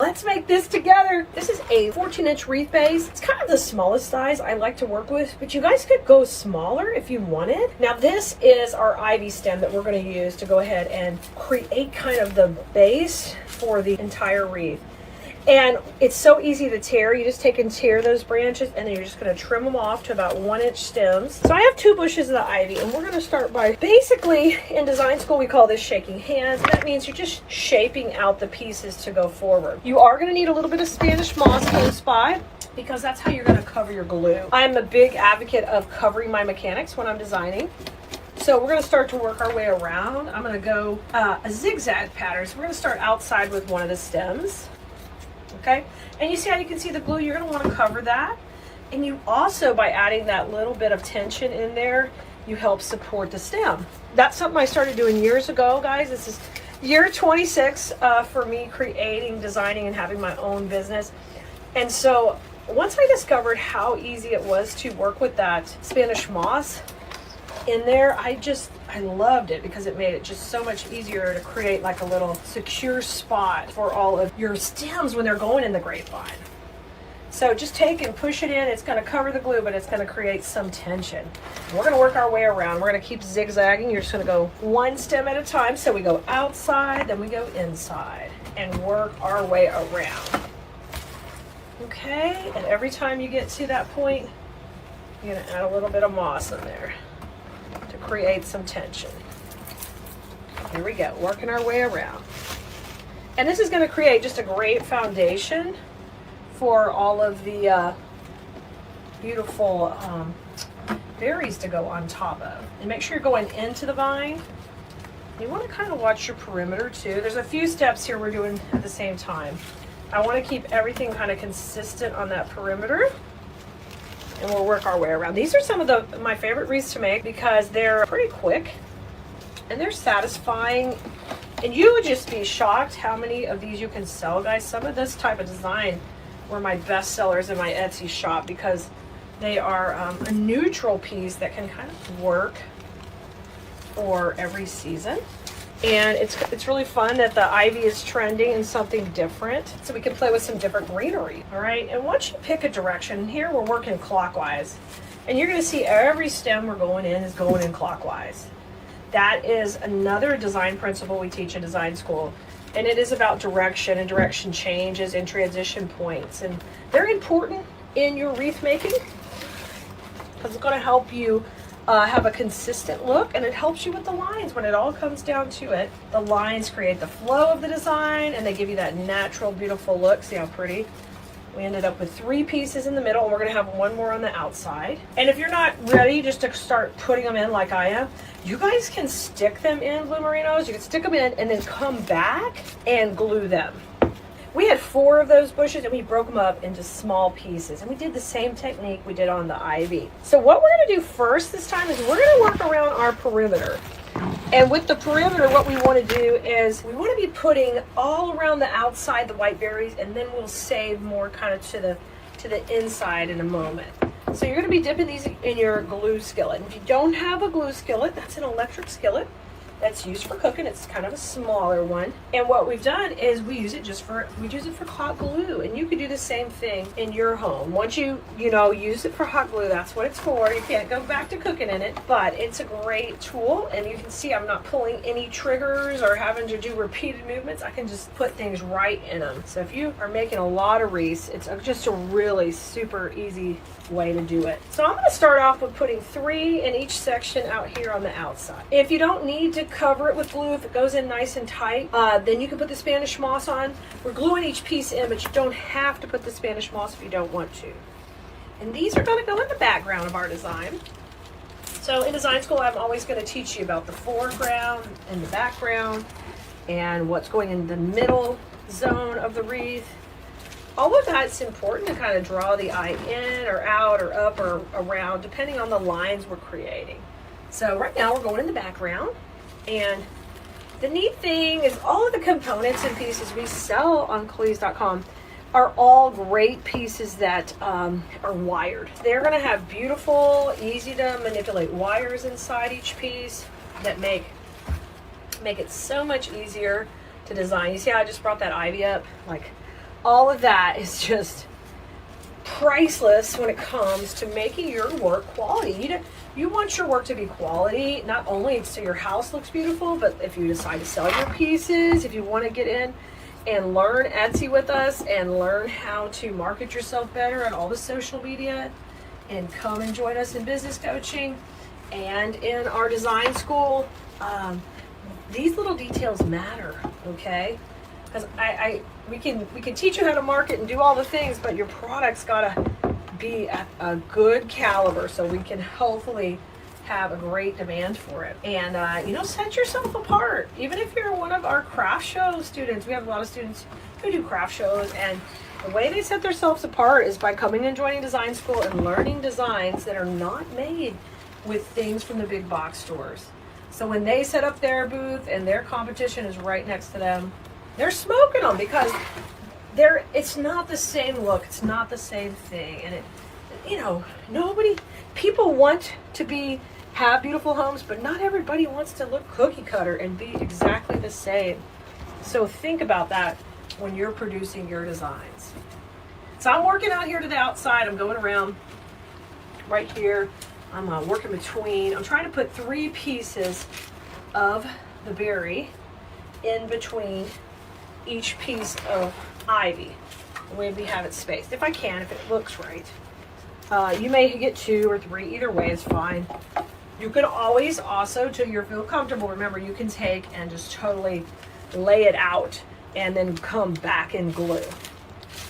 Let's make this together. This is a 14-inch wreath base. It's kind of the smallest size I like to work with, but you guys could go smaller if you wanted. Now this is our ivy stem that we're going to use to go ahead and create kind of the base for the entire wreath. And it's so easy to tear. You just take and tear those branches, and then you're just going to trim them off to about 1-inch stems. So I have 2 bushes of the ivy, and we're going to start by, basically in design school we call this shaking hands. That means you're just shaping out the pieces to go forward. You are going to need a little bit of Spanish moss close by, because that's how you're going to cover your glue. I'm a big advocate of covering my mechanics when I'm designing. So we're going to start to work our way around. I'm going to go a zigzag pattern. So we're going to start outside with one of the stems. Okay, and you see how you can see the glue? You're going to want to cover that. And you also, by adding that little bit of tension in there, you help support the stem. That's something I started doing years ago, guys. This is year 26 for me creating, designing, and having my own business. And so once I discovered how easy it was to work with that Spanish moss in there, I loved it, because it made it just so much easier to create like a little secure spot for all of your stems when they're going in the grapevine. So just take and push it in. It's going to cover the glue, but it's going to create some tension. We're going to work our way around. We're going to keep zigzagging. You're just going to go one stem at a time. So we go outside, then we go inside, and work our way around. Okay, and every time you get to that point, you're going to add a little bit of moss in there to create some tension. Here we go, working our way around. And this is going to create just a great foundation for all of the beautiful berries to go on top of. And make sure you're going into the vine. You want to kind of watch your perimeter too. There's a few steps here we're doing at the same time. I want to keep everything kind of consistent on that perimeter. And we'll work our way around. These are some of my favorite wreaths to make, because they're pretty quick and they're satisfying. And you would just be shocked how many of these you can sell, guys. Some of this type of design were my best sellers in my Etsy shop, because they are a neutral piece that can kind of work for every season. And it's really fun that the ivy is trending in something different, so we can play with some different greenery. All right, and once you pick a direction, here we're working clockwise, and you're going to see every stem we're going in is going in clockwise. That is another design principle we teach in design school, and it is about direction and direction changes and transition points, and they're important in your wreath making, because it's going to help you have a consistent look, and it helps you with the lines. When it all comes down to it, the lines create the flow of the design, and they give you that natural, beautiful look. See how pretty? We ended up with 3 pieces in the middle, and we're going to have 1 more on the outside. And if you're not ready just to start putting them in like I am, you guys can stick them in blue merinos. You can stick them in and then come back and glue them. We had 4 of those bushes, and we broke them up into small pieces, and we did the same technique we did on the ivy. So what we're going to do first this time is we're going to work around our perimeter. And with the perimeter, what we want to do is we want to be putting all around the outside the white berries, and then we'll save more kind of to the inside in a moment. So you're going to be dipping these in your glue skillet. And if you don't have a glue skillet, that's an electric skillet that's used for cooking. It's kind of a smaller one. And what we've done is we use it for hot glue. And you could do the same thing in your home. Once you use it for hot glue, that's what it's for. You can't go back to cooking in it, but it's a great tool. And you can see I'm not pulling any triggers or having to do repeated movements. I can just put things right in them. So if you are making a lot of wreaths, it's just a really super easy way to do it. So I'm going to start off with putting 3 in each section out here on the outside. If you don't need to cover it with glue, if it goes in nice and tight, then you can put the Spanish moss on. We're gluing each piece in, but you don't have to put the Spanish moss if you don't want to. And these are going to go in the background of our design. So in design school, I'm always going to teach you about the foreground and the background and what's going in the middle zone of the wreath. All of that's important to kind of draw the eye in or out or up or around, depending on the lines we're creating. So right now we're going in the background, and the neat thing is all of the components and pieces we sell on Keleas.com are all great pieces that are wired. They're going to have beautiful, easy to manipulate wires inside each piece that make it so much easier to design. You see how I just brought that ivy up? Like, all of that is just priceless when it comes to making your work quality. You want your work to be quality, not only so your house looks beautiful, but if you decide to sell your pieces, if you want to get in and learn Etsy with us and learn how to market yourself better on all the social media, and come and join us in business coaching and in our design school, these little details matter, okay? Because we can teach you how to market and do all the things, but your product's gotta be at a good caliber so we can hopefully have a great demand for it. And set yourself apart. Even if you're one of our craft show students, we have a lot of students who do craft shows, and the way they set themselves apart is by coming and joining design school and learning designs that are not made with things from the big box stores. So when they set up their booth and their competition is right next to them, they're smoking them because it's not the same look, it's not the same thing. And people want to have beautiful homes, but not everybody wants to look cookie cutter and be exactly the same. So think about that when you're producing your designs. So I'm working out here to the outside. I'm going around right here. I'm working between. I'm trying to put 3 pieces of the berry in between each piece of ivy, the way we have it spaced. If I can, if it looks right. You may get 2 or 3. Either way is fine. You can always also, till you feel comfortable, remember, you can take and just totally lay it out and then come back and glue.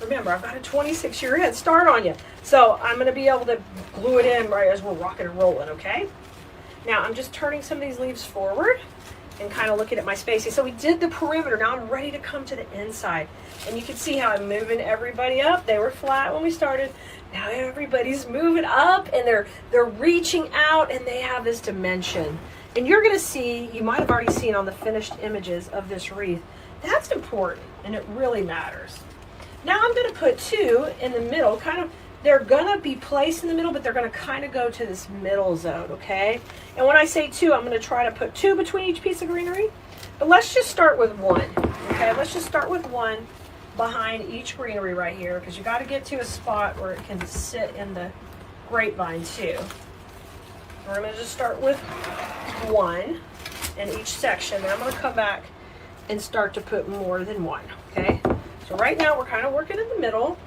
Remember, I've got a 26-year head start on you. So I'm going to be able to glue it in right as we're rocking and rolling, okay? Now I'm just turning some of these leaves forward and kind of looking at my spacing. So we did the perimeter. Now I'm ready to come to the inside. And you can see how I'm moving everybody up. They were flat when we started. Now everybody's moving up and they're reaching out and they have this dimension. And you're going to see, you might have already seen on the finished images of this wreath, that's important and it really matters. Now I'm going to put 2 in the middle, they're going to be placed in the middle, but they're going to kind of go to this middle zone, okay? And when I say 2, I'm going to try to put 2 between each piece of greenery. But let's just start with 1, okay? Let's just start with 1 behind each greenery right here, because you got to get to a spot where it can sit in the grapevine too. We're going to just start with 1 in each section. Then I'm going to come back and start to put more than 1, okay? So right now we're kind of working in the middle.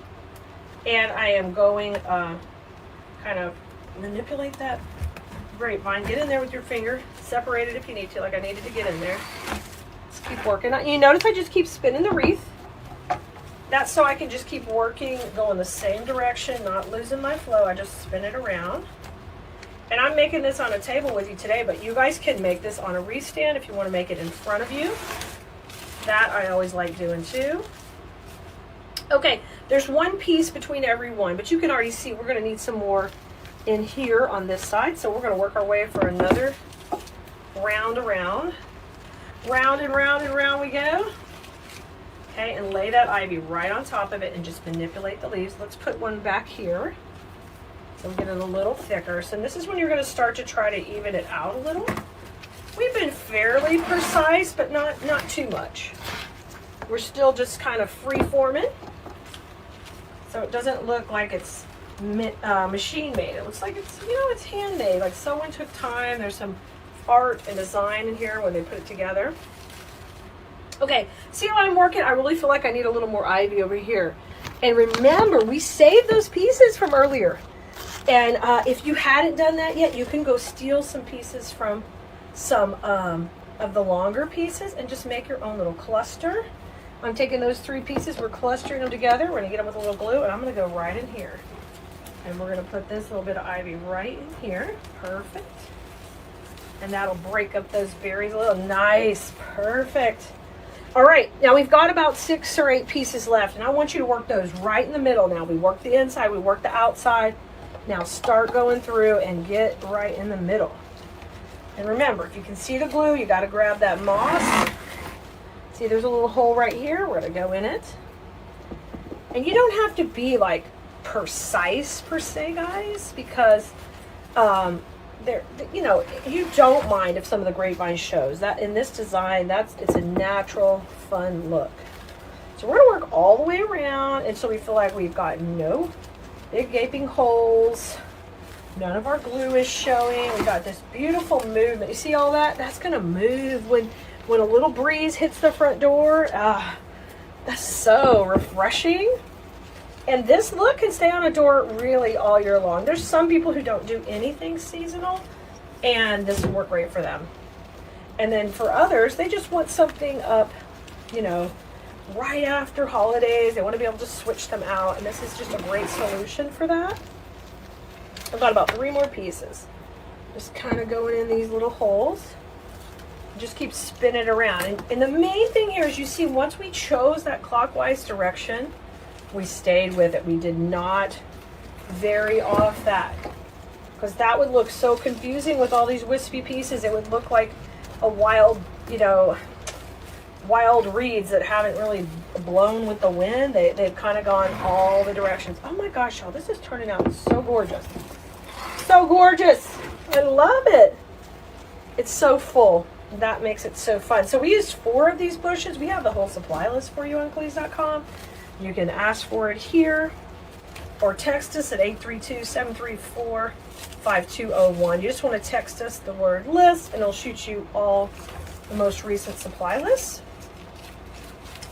And I am going kind of manipulate that grapevine. Get in there with your finger. Separate it if you need to, like I needed to get in there. Just keep working. You notice I just keep spinning the wreath. That's so I can just keep working, going the same direction, not losing my flow. I just spin it around. And I'm making this on a table with you today, but you guys can make this on a wreath stand if you want to make it in front of you. That I always like doing too. Okay, there's 1 piece between every one, but you can already see we're going to need some more in here on this side. So we're going to work our way for another round around. Round and round and round we go. Okay, and lay that ivy right on top of it and just manipulate the leaves. Let's put 1 back here. So I'm getting a little thicker. So this is when you're going to start to try to even it out a little. We've been fairly precise, but not too much. We're still just kind of free forming. So it doesn't look like it's machine made. It looks like it's handmade. Like someone took time. There's some art and design in here when they put it together. Okay, see how I'm working? I really feel like I need a little more ivy over here. And remember, we saved those pieces from earlier. And if you hadn't done that yet, you can go steal some pieces from some of the longer pieces and just make your own little cluster. I'm taking those 3 pieces, we're clustering them together, we're gonna get them with a little glue, and I'm gonna go right in here. And we're gonna put this little bit of ivy right in here, perfect. And that'll break up those berries a little, nice, perfect. All right, now we've got about 6 or 8 pieces left, and I want you to work those right in the middle now. We work the inside, we work the outside. Now start going through and get right in the middle. And remember, if you can see the glue, you gotta grab that moss. See, there's a little hole right here. We're going to go in it. And you don't have to be like precise per se, guys, because you don't mind if some of the grapevine shows. That in this design, it's a natural, fun look. So we're going to work all the way around. down until we feel like we've got no big gaping holes. None of our glue is showing. We got this beautiful movement. You see all that? That's gonna move when a little breeze hits the front door. That's so refreshing. And this look can stay on a door really all year long. There's some people who don't do anything seasonal, and this will work great for them. And then for others, they just want something up, you know, right after holidays. They want to be able to switch them out, and this is just a great solution for that. I've got about 3 more pieces. Just kind of going in these little holes. Just keep spinning it around. And the main thing here is, you see, once we chose that clockwise direction, we stayed with it. We did not vary off that, because that would look so confusing with all these wispy pieces. It would look like a wild, you know, wild reeds that haven't really blown with the wind. They've kind of gone all the directions. Oh my gosh, y'all, this is turning out so gorgeous. So gorgeous. I love it. It's so full. That makes it so fun. So we used 4 of these bushes. We have the whole supply list for you on Keleas.com. You can ask for it here or text us at 832-734-5201. You just want to text us the word list, and it'll shoot you all the most recent supply lists.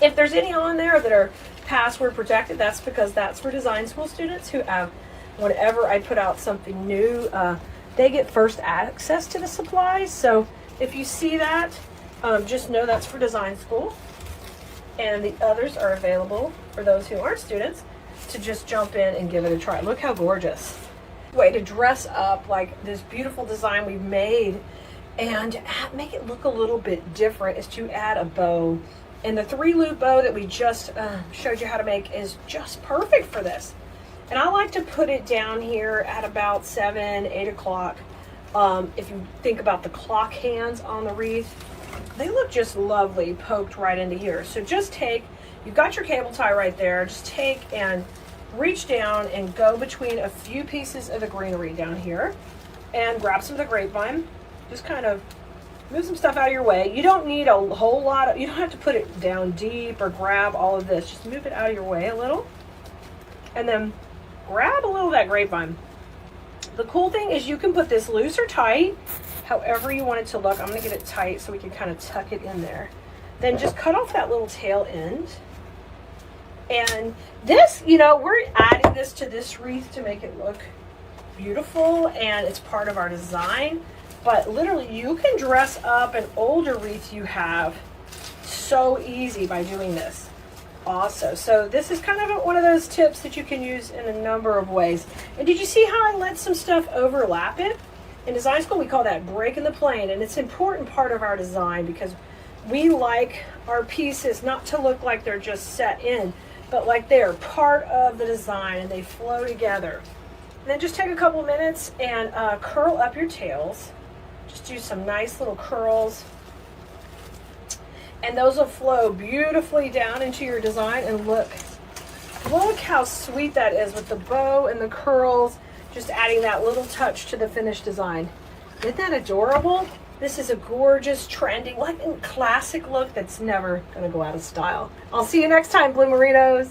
If there's any on there that are password protected, that's because that's for design school students who have, whenever I put out something new, they get first access to the supplies. So if you see that, just know that's for design school. And the others are available for those who aren't students to just jump in and give it a try. Look how gorgeous. Way to dress up like this beautiful design we've made and make it look a little bit different is to add a bow. And the 3-loop bow that we just showed you how to make is just perfect for this. And I like to put it down here at about 7, 8 o'clock. If you think about the clock hands on the wreath, they look just lovely poked right into here. So just take, you've got your cable tie right there, just take and reach down and go between a few pieces of the greenery down here and grab some of the grapevine. Just kind of move some stuff out of your way. You don't need a whole lot of, you don't have to put it down deep or grab all of this. Just move it out of your way a little. And then grab a little of that grapevine. The cool thing is you can put this loose or tight, however you want it to look. I'm going to get it tight so we can kind of tuck it in there. Then just cut off that little tail end. And this, you know, we're adding this to this wreath to make it look beautiful, and it's part of our design. But literally, you can dress up an older wreath you have so easy by doing this also. So this is kind of one of those tips that you can use in a number of ways. And did you see how I let some stuff overlap it? In design school, we call that breaking the plane, and it's an important part of our design because we like our pieces not to look like they're just set in, but like they're part of the design and they flow together. And then just take a couple minutes and curl up your tails. Just do some nice little curls, and those will flow beautifully down into your design. And look how sweet that is with the bow and the curls. Just adding that little touch to the finished design. Isn't that adorable? This is a gorgeous, trending, like classic look that's never gonna go out of style. I'll see you next time, Blue Merinos.